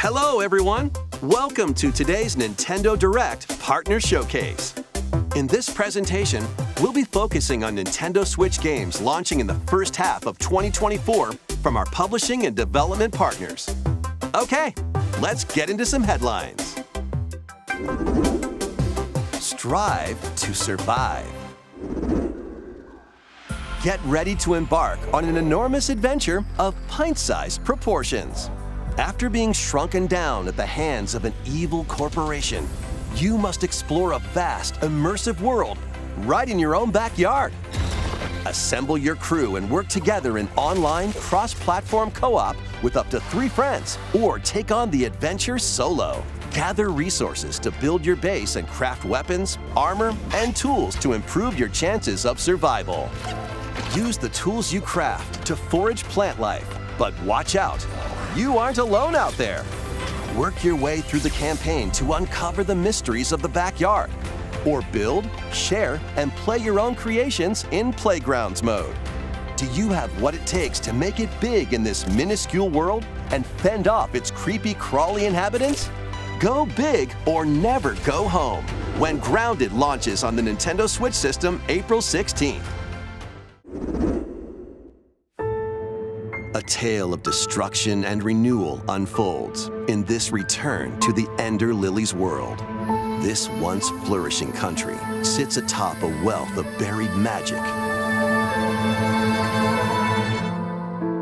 Hello, everyone. Welcome to today's Nintendo Direct Partner Showcase. In this presentation, we'll be focusing on Nintendo Switch games launching in the first half of 2024 from our publishing and development partners. Okay, let's get into some headlines. Strive to survive. Get ready to embark on an enormous adventure of pint-sized proportions. After being shrunken down at the hands of an evil corporation, you must explore a vast, immersive world right in your own backyard. Assemble your crew and work together in online, cross-platform co-op with up to 3 friends, or take on the adventure solo. Gather resources to build your base and craft weapons, armor, and tools to improve your chances of survival. Use the tools you craft to forage plant life, but watch out, you aren't alone out there. Work your way through the campaign to uncover the mysteries of the backyard, or build, share, and play your own creations in Playgrounds mode. Do you have what it takes to make it big in this minuscule world and fend off its creepy, crawly inhabitants? Go big or never go home when Grounded launches on the Nintendo Switch system April 16th. A tale of destruction and renewal unfolds in this return to the Ender Lily's world. This once flourishing country sits atop a wealth of buried magic.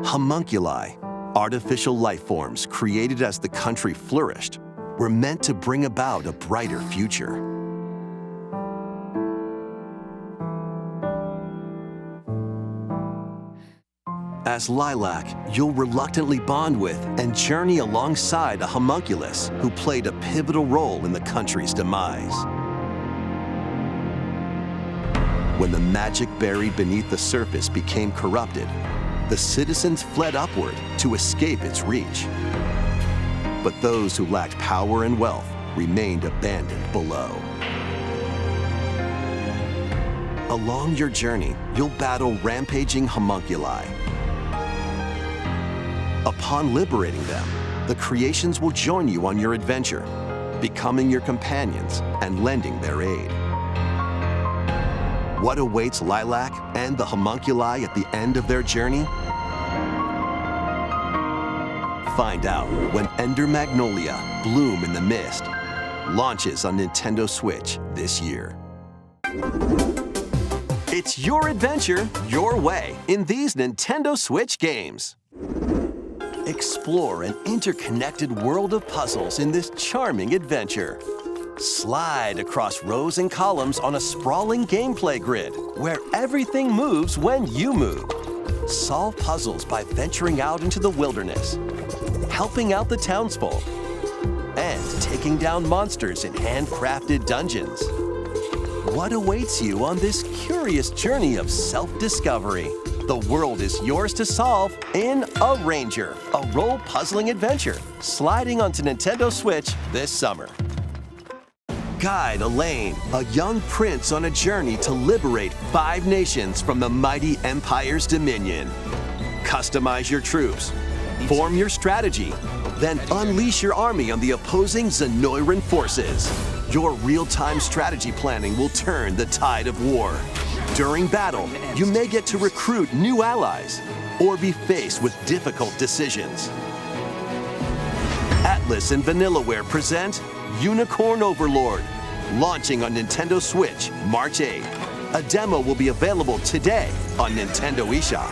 Homunculi, artificial life forms created as the country flourished, were meant to bring about a brighter future. As Lilac, you'll reluctantly bond with and journey alongside a homunculus who played a pivotal role in the country's demise. When the magic buried beneath the surface became corrupted, the citizens fled upward to escape its reach. But those who lacked power and wealth remained abandoned below. Along your journey, you'll battle rampaging homunculi. Upon liberating them, the creations will join you on your adventure, becoming your companions and lending their aid. What awaits Lilac and the homunculi at the end of their journey? Find out when Ender Magnolia, Bloom in the Mist, launches on Nintendo Switch this year. It's your adventure, your way, in these Nintendo Switch games. Explore an interconnected world of puzzles in this charming adventure. Slide across rows and columns on a sprawling gameplay grid where everything moves when you move. Solve puzzles by venturing out into the wilderness, helping out the townsfolk, and taking down monsters in handcrafted dungeons. What awaits you on this curious journey of self-discovery? The world is yours to solve in A Ranger, a role-puzzling adventure, sliding onto Nintendo Switch this summer. Guide Elaine, a young prince on a journey to liberate 5 nations from the mighty Empire's dominion. Customize your troops, form your strategy, then unleash your army on the opposing Zenoiran forces. Your real-time strategy planning will turn the tide of war. During battle, you may get to recruit new allies or be faced with difficult decisions. Atlas and Vanillaware present Unicorn Overlord, launching on Nintendo Switch March 8th. A demo will be available today on Nintendo eShop.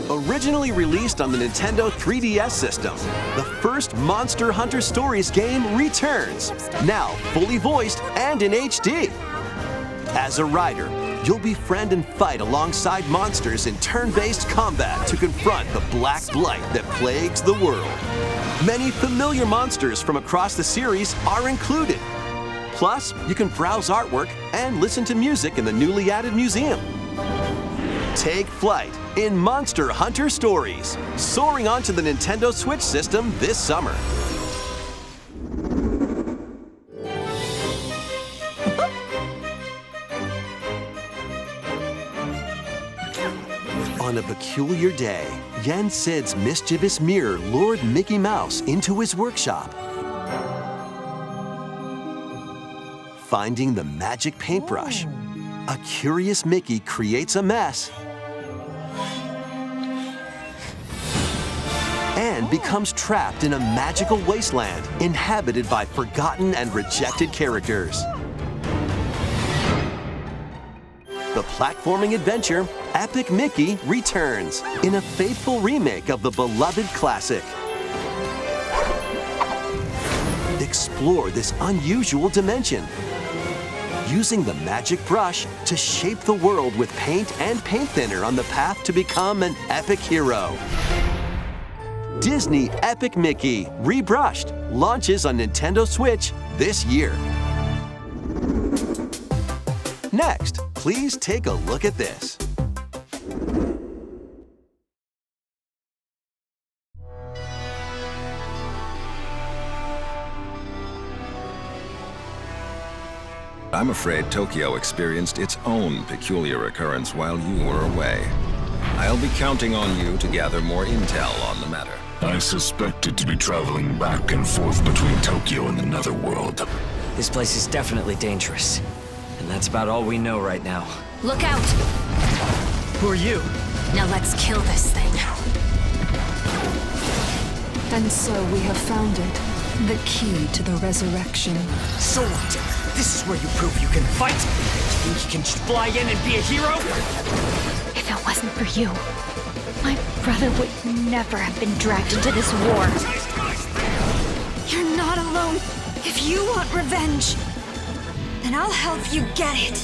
Originally released on the Nintendo 3DS system, the first Monster Hunter Stories game returns, now fully voiced and in HD. As a rider, you'll befriend and fight alongside monsters in turn-based combat to confront the black blight that plagues the world. Many familiar monsters from across the series are included. Plus, you can browse artwork and listen to music in the newly added museum. Take flight in Monster Hunter Stories, soaring onto the Nintendo Switch system this summer. On On a peculiar day, Yen Sid's mischievous mirror lured Mickey Mouse into his workshop. Finding the magic paintbrush, a curious Mickey creates a mess and becomes trapped in a magical wasteland inhabited by forgotten and rejected characters. The platforming adventure, Epic Mickey, returns in a faithful remake of the beloved classic. Explore this unusual dimension, using the magic brush to shape the world with paint and paint thinner on the path to become an epic hero. Disney Epic Mickey Rebrushed launches on Nintendo Switch this year. Next, please take a look at this. I'm afraid Tokyo experienced its own peculiar occurrence while you were away. I'll be counting on you to gather more intel on the matter. I suspected to be traveling back and forth between Tokyo and the Netherworld. This place is definitely dangerous. And that's about all we know right now. Look out! Who are you? Now let's kill this thing. And so we have found it. The key to the resurrection. So what? This is where you prove you can fight? You think you can just fly in and be a hero? If it wasn't for you, my brother would never have been dragged into this war. You're not alone. If you want revenge, then I'll help you get it.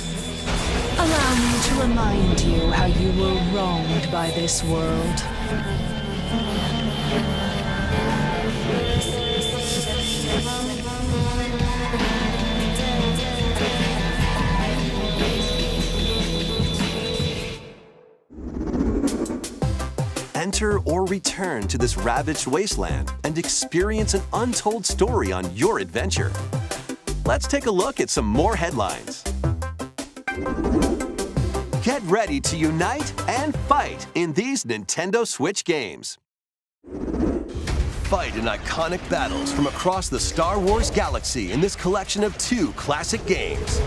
Allow me to remind you how you were wronged by this world. Enter or return to this ravaged wasteland and experience an untold story on your adventure. Let's take a look at some more headlines. Get ready to unite and fight in these Nintendo Switch games. Fight in iconic battles from across the Star Wars galaxy in this collection of 2 classic games.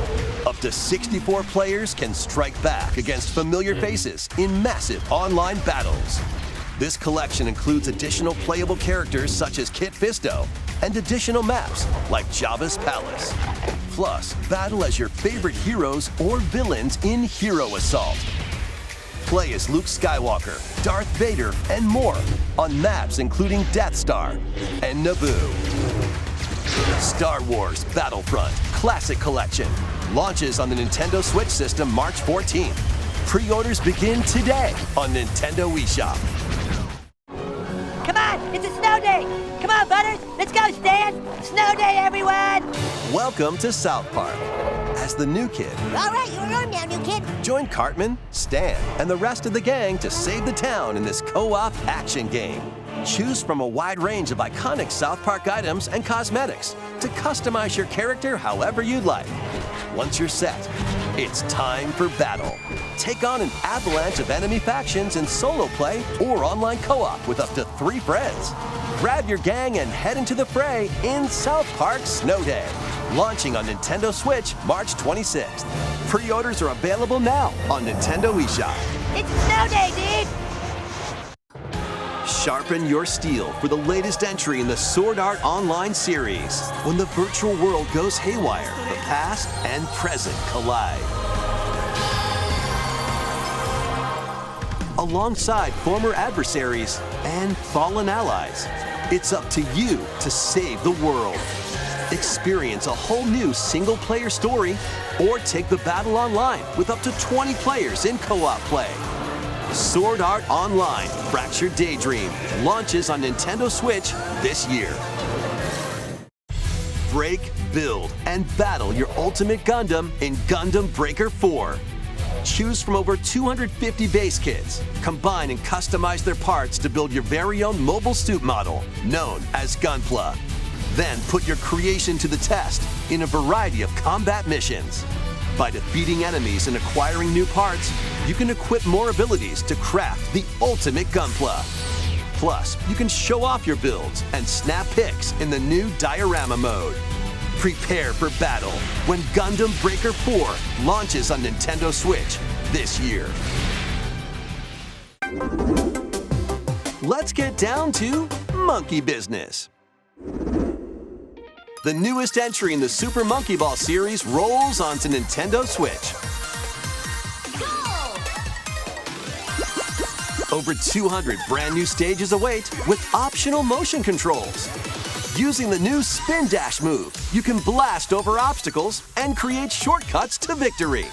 Up to 64 players can strike back against familiar faces in massive online battles. This collection includes additional playable characters such as Kit Fisto and additional maps like Jabba's Palace. Plus, battle as your favorite heroes or villains in Hero Assault. Play as Luke Skywalker, Darth Vader, and more on maps including Death Star and Naboo. Star Wars Battlefront Classic Collection launches on the Nintendo Switch system March 14th. Pre-orders begin today on Nintendo eShop. Come on, it's a snow day! Come on, Butters, let's go, Stan! Snow day, everyone! Welcome to SouthPark. As the new kid, All right, you're on now, new kid. join Cartman, Stan, and the rest of the gang to save the town in this co-op action game. Choose from a wide range of iconic South Park items and cosmetics to customize your character however you'd like. Once you're set, it's time for battle. Take on an avalanche of enemy factions in solo play or online co-op with up to 3 friends. Grab your gang and head into the fray in South Park Snow Day, launching on Nintendo Switch March 26th. Pre-orders are available now on Nintendo eShop. It's a snow day, dude! Sharpen your steel for the latest entry in the Sword Art Online series. When the virtual world goes haywire, the past and present collide. Alongside former adversaries and fallen allies, it's up to you to save the world. Experience a whole new single-player story or take the battle online with up to 20 players in co-op play. Sword Art Online Fractured Daydream launches on Nintendo Switch this year. Break, build, and battle your ultimate Gundam in Gundam Breaker 4. Choose from over 250 base kits. Combine and customize their parts to build your very own mobile suit model, known as Gunpla. Then put your creation to the test in a variety of combat missions. By defeating enemies and acquiring new parts, you can equip more abilities to craft the ultimate Gunpla. Plus, you can show off your builds and snap pics in the new diorama mode. Prepare for battle when Gundam Breaker 4 launches on Nintendo Switch this year. Let's get down to monkey business. The newest entry in the Super Monkey Ball series rolls onto Nintendo Switch. Over 200 brand new stages await with optional motion controls. Using the new Spin Dash move, you can blast over obstacles and create shortcuts to victory.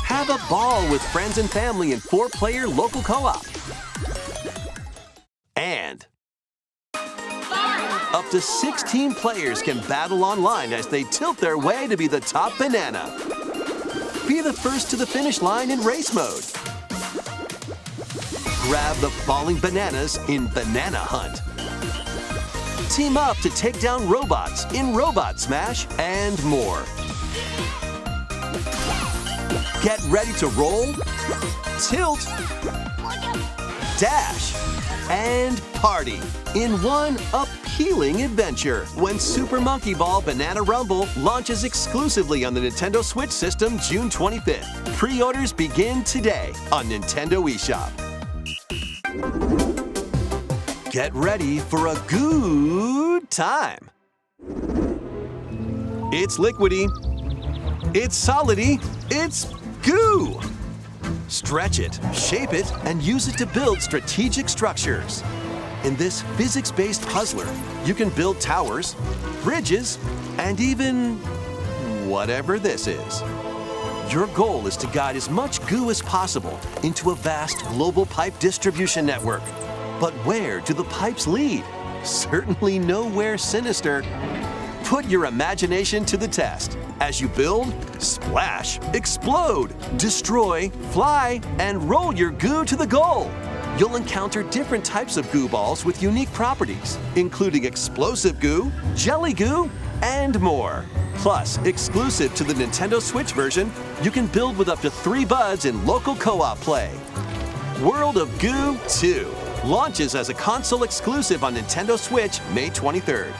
Have a ball with friends and family in 4-player local co-op. And up to 16 players can battle online as they tilt their way to be the top banana. Be the first to the finish line in race mode. Grab the falling bananas in Banana Hunt. Team up to take down robots in Robot Smash and more. Get ready to roll, tilt, dash, and party in one appealing adventure when Super Monkey Ball Banana Rumble launches exclusively on the Nintendo Switch system June 25th. Pre-orders begin today on Nintendo eShop. Get ready for a good time. It's liquidy, it's solidy, it's goo. Stretch it, shape it, and use it to build strategic structures. In this physics-based puzzler, you can build towers, bridges, and even whatever this is. Your goal is to guide as much goo as possible into a vast global pipe distribution network. But where do the pipes lead? Certainly nowhere sinister. Put your imagination to the test as you build, splash, explode, destroy, fly, and roll your goo to the goal. You'll encounter different types of goo balls with unique properties, including explosive goo, jelly goo, and more. Plus, exclusive to the Nintendo Switch version, you can build with up to 3 buds in local co-op play. World of Goo 2 launches as a console exclusive on Nintendo Switch May 23rd.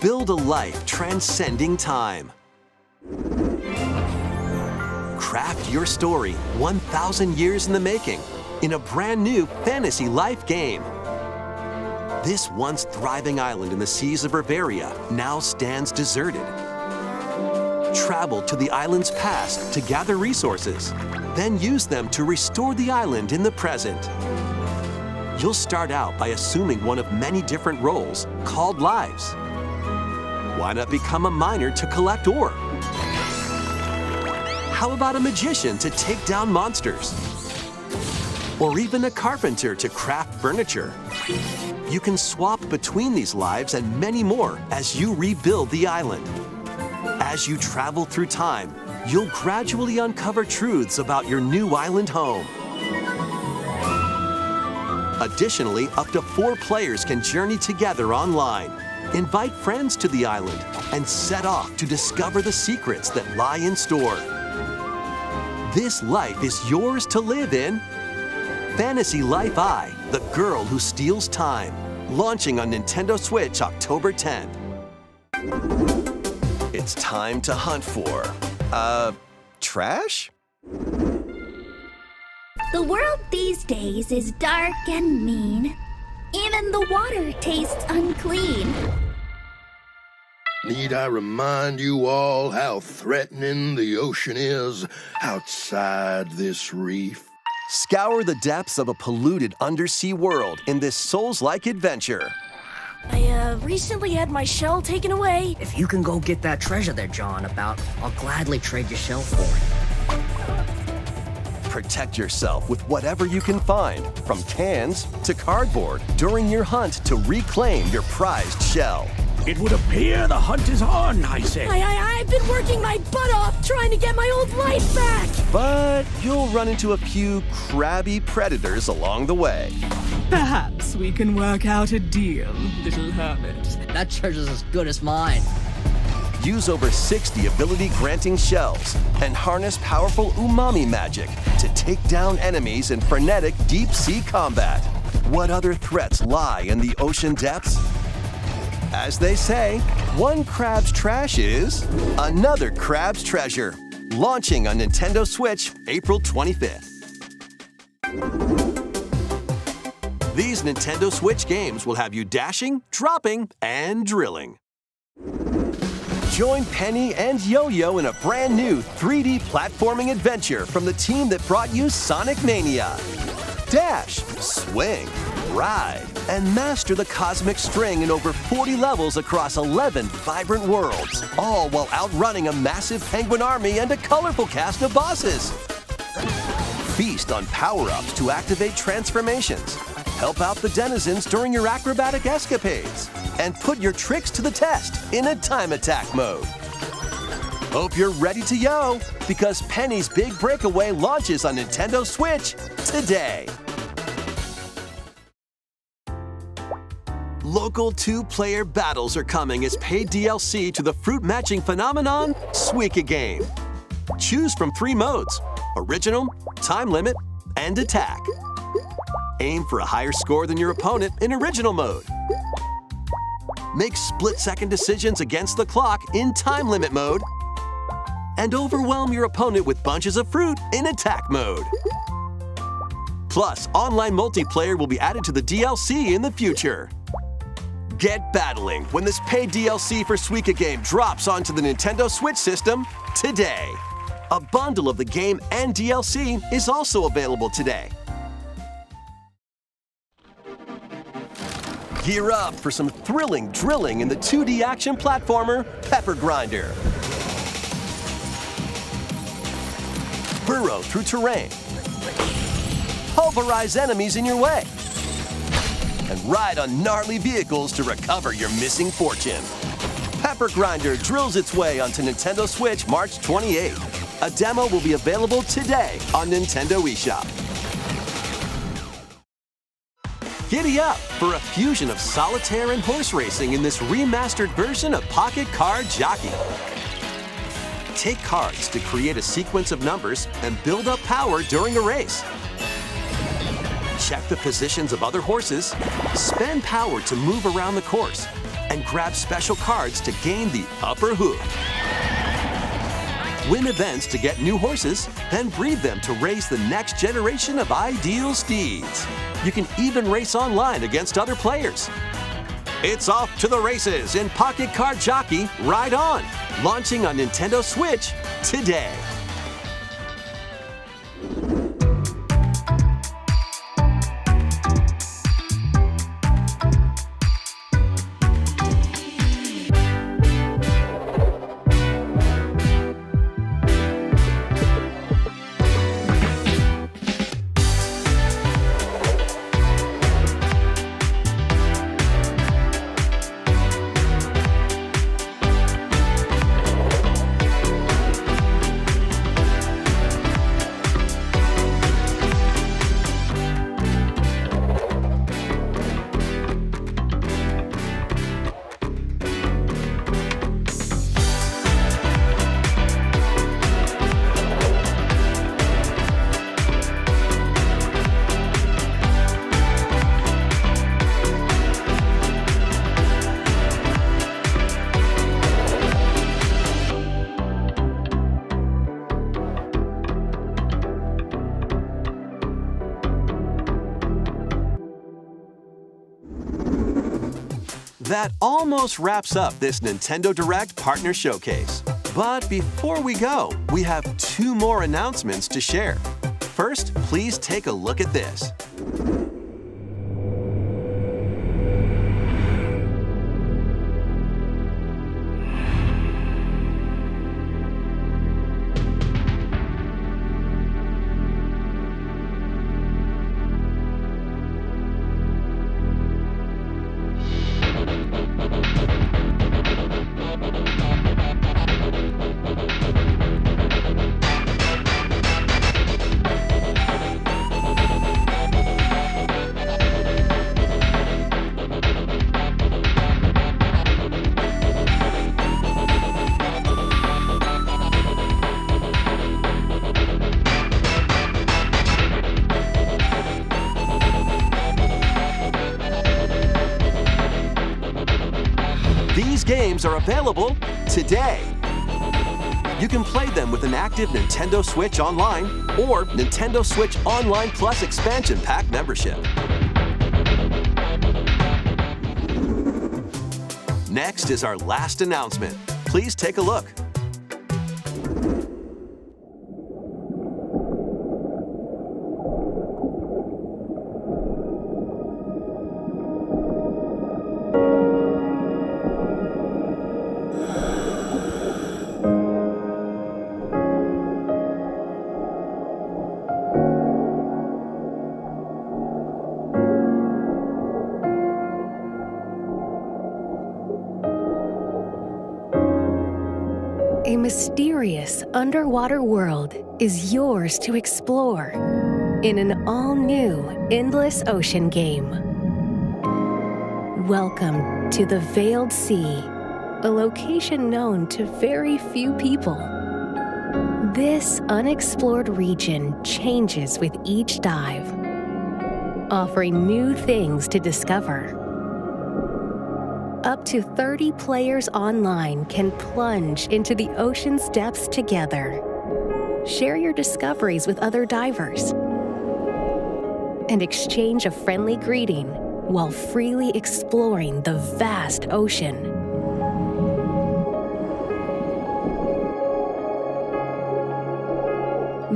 Build a life transcending time. Craft your story 1,000 years in the making in a brand new fantasy life game. This once thriving island in the seas of Bavaria now stands deserted. Travel to the island's past to gather resources, then use them to restore the island in the present. You'll start out by assuming one of many different roles called lives. Why not become a miner to collect ore? How about a magician to take down monsters? Or even a carpenter to craft furniture? You can swap between these lives and many more as you rebuild the island. As you travel through time, you'll gradually uncover truths about your new island home. Additionally, up to 4 players can journey together online, invite friends to the island, and set off to discover the secrets that lie in store. This life is yours to live in. Fantasy Life I, the Girl Who Steals Time, launching on Nintendo Switch October 10th. It's time to hunt for, trash? The world these days is dark and mean. Even the water tastes unclean. Need I remind you all how threatening the ocean is outside this reef? Scour the depths of a polluted undersea world in this Souls-like adventure. I recently had my shell taken away. If you can go get that treasure they're jawing about, I'll gladly trade your shell for it. Protect yourself with whatever you can find, from cans to cardboard, during your hunt to reclaim your prized shell. It would appear the hunt is on, I say. I've been working my butt off trying to get my old life back. But you'll run into a few crabby predators along the way. Perhaps we can work out a deal, little hermit. That treasure's as good as mine. use over 60 ability-granting shells, and harness powerful umami magic to take down enemies in frenetic deep-sea combat. What other threats lie in the ocean depths? As they say, one crab's trash is another crab's treasure. Launching on Nintendo Switch April 25th. These Nintendo Switch games will have you dashing, dropping, and drilling. Join Penny and Yo-Yo in a brand new 3D platforming adventure from the team that brought you Sonic Mania. Dash, swing, ride, and master the cosmic string in over 40 levels across 11 vibrant worlds, all while outrunning a massive penguin army and a colorful cast of bosses. Feast on power-ups to activate transformations, help out the denizens during your acrobatic escapades, and put your tricks to the test in a time attack mode. Hope you're ready to yo, because Penny's Big Breakaway launches on Nintendo Switch today. Local two-player battles are coming as paid DLC to the fruit matching phenomenon, Suika game. Choose from 3 modes: Original, Time Limit, and Attack. Aim for a higher score than your opponent in Original mode. Make split-second decisions against the clock in Time Limit mode. And overwhelm your opponent with bunches of fruit in Attack mode. Plus, online multiplayer will be added to the DLC in the future. Get battling when this paid DLC for Suika game drops onto the Nintendo Switch system today. A bundle of the game and DLC is also available today. Gear up for some thrilling drilling in the 2D action platformer, Pepper Grinder. Burrow through terrain. Pulverize enemies in your way. And ride on gnarly vehicles to recover your missing fortune. Pepper Grinder drills its way onto Nintendo Switch March 28th. A demo will be available today on Nintendo eShop. Giddy up for a fusion of solitaire and horse racing in this remastered version of Pocket Card Jockey. Take cards to create a sequence of numbers and build up power during a race. Check the positions of other horses, spend power to move around the course, and grab special cards to gain the upper hoof. Win events to get new horses, then breed them to raise the next generation of ideal steeds. You can even race online against other players. It's off to the races in Pocket Card Jockey Ride On, launching on Nintendo Switch today. That almost wraps up this Nintendo Direct Partner Showcase. But before we go, we have 2 more announcements to share. First, please take a look at this. These games are available today. You can play them with an active Nintendo Switch Online or Nintendo Switch Online Plus Expansion Pack membership. Next is our last announcement. Please take a look. A mysterious underwater world is yours to explore in an all-new Endless Ocean game. Welcome to the Veiled Sea, a location known to very few people. This unexplored region changes with each dive, offering new things to discover. Up to 30 players online can plunge into the ocean's depths together. Share your discoveries with other divers and exchange a friendly greeting while freely exploring the vast ocean.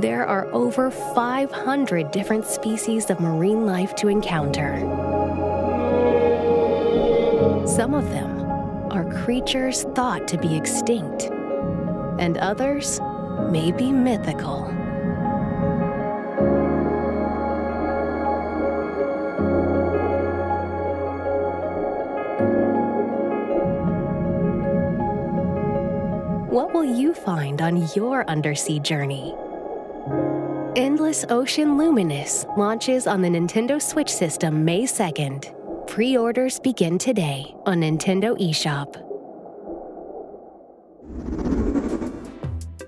There are over 500 different species of marine life to encounter. Some of them are creatures thought to be extinct, and others may be mythical. What will you find on your undersea journey? Endless Ocean Luminous launches on the Nintendo Switch system May 2nd. Pre-orders begin today on Nintendo eShop.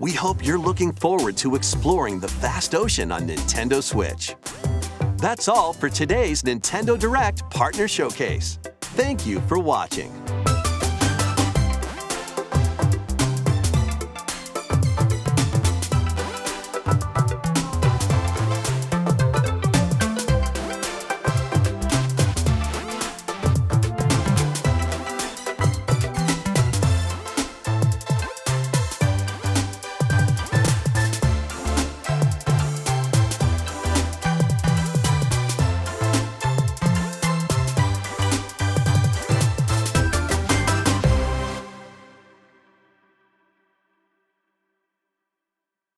We hope you're looking forward to exploring the vast ocean on Nintendo Switch. That's all for today's Nintendo Direct Partner Showcase. Thank you for watching.